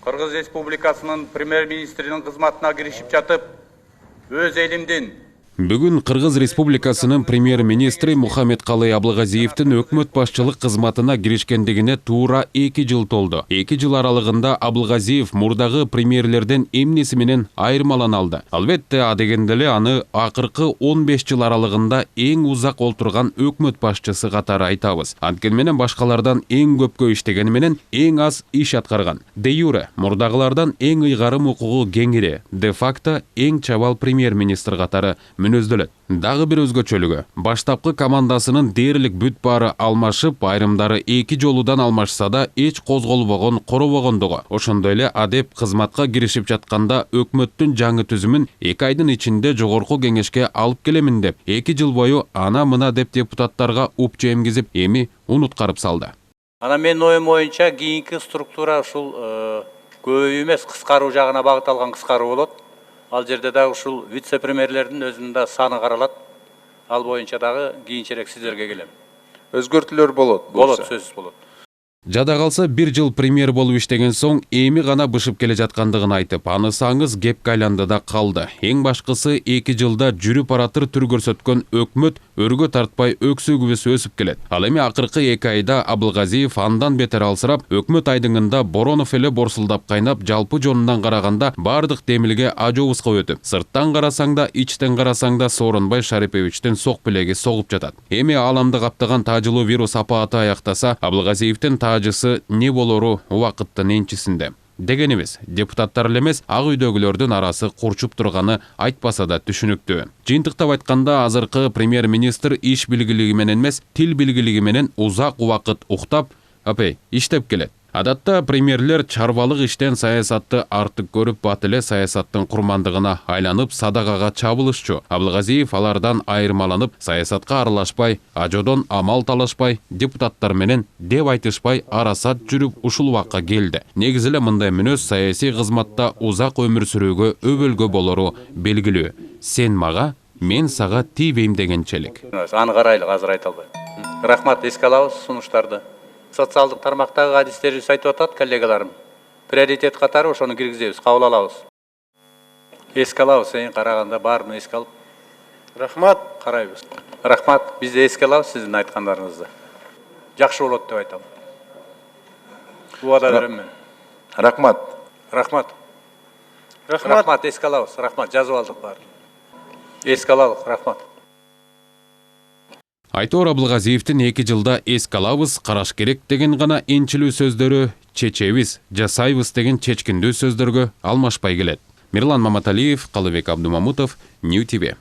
Кыргыз Республикасынын премьер-министринин кызматына киришип жатып, өз элимдин Бүгін Қырғыз Республикасының премьер-министрі Мухаммедкалый Абылгазиевтің өкмөт башчылык кызматына киришкендигине туура 2 жыл толду. 2 жыл аралыгында Абылгазиев мурдагы премьерлерден эмнеси менен айырмалана алды. Албетте, адегенде эле аны акыркы 15 жыл аралыгында эң узак олтурган өкмөт башчысы катары айтабыз. Анткени менен башкалардан эң көпкө иштегени менен эң аз иш аткарган. Де юре мурдагылардан эң ыйгарым укугу кеңири, де факто эң чабал премьер-министр катары мүнөздөлөт. Дагы бир өзгөчөлүгү, баштапкы командасынын дээрлик бүт баары алмашып, айрымдары 2 жолудан алмашса да эч козголбогон, коробогондугу. Ошондой эле адеп кызматка киришип жатканда өкмөттүн жаңы түзүмүн 2 айдын ичинде жогорку кеңешке алып келемин деп, 2 жыл бою ана мына деп депутаттарга упчу эмгизип, эми унуткарып салды. Ана менин оюм боюнча кийинки структура ушул көбөйүү эмес, кыскаруу жагына багыт алган кыскаруу болот. Ал жерде дагы ушул вице-премьерлердин өзүнүн да саны каралат. Ал боюнча дагы кийинчерээк сиздерге келем. Өзгөртүүлөр болот. Болот, сөзсүз болот. Жада калса 1 жыл премьер болуп иштеген соң эми гана бышып келе жаткандыгын айтып, анысаңыз кепке айланды да калды. Эң башкысы 2 жылда жүрүп баратыр түр көрсөткөн өкмөт өргө тартпай өксүгүбүз өсүп келет. Ал эми акыркы 2 айда Абылгазиев андан бетер алсырап, өкмөт айдыңында Боронов эле борсулдап кайнап, жалпы жонунан караганда бардык демилге ажообузга өтүп, сырттан карасаң да, ичтен карасаң да Сооронбай Шариповичтин сок белеги согуп жатат. Эми ааламды каптаган таажылуу вирус апааты аяктаса, Абылгазиевдин таажысы не болору убакыттын энчисинде. Дегенибиз, депутаттар эле эмес, ак үйдөгүлөрдүн арасы курчуп турганы айтпаса да түшүнүктүү. Жыйынтыктап айтканда, азыркы премьер-министр иш билгилиги менен эмес, тил билгилиги менен узак убакыт уктап, иштеп келет. Адатта премьерлер чарбалык иштен саясатты артык көрүп, бат эле саясаттын курмандыгына айланып, садагага чабылышчу. Абылгазиев алардан айырмаланып, саясатка аралашпай, ажодон амал талашпай, депутаттар менен деп айтышпай арасат жүрүп ушул убакка келди. Негизи эле мындай мүнөз саясий кызматта узак өмүр сүрүүгө өбөлгө болору белгилүү. Сен мага, мен сага тийбейм дегенчелик. Аны карайлык, азыр айта албайм. Рахмат, эске алабыз сунуштарды. Социалдык тармактагы адистерибиз айтып атат, коллегаларым. Приоритет катары ошону киргизебиз, кабыл алабыз. Эске алабыз, эң караганда баарын эске алып. Рахмат. Карайбыз. Рахмат, биз да эске алабыз сиздин айткандарыңызды. Жакшы болот деп айтам. Убада берем мен. Рахмат. Рахмат. Рахмат, эске алабыз. Рахмат, жазып алдык баарын. Эске алалык, рахмат. Айтор Абылгазиевдин 2 жылда эске алабыз, караш керек деген гана энчилүү сөздөрү чечебиз, жасайбыз деген чечкиндүү сөздөргө алмашпай келет. Мирлан Маматалиев, Калыбек Абдумамутов, Нью ТВ.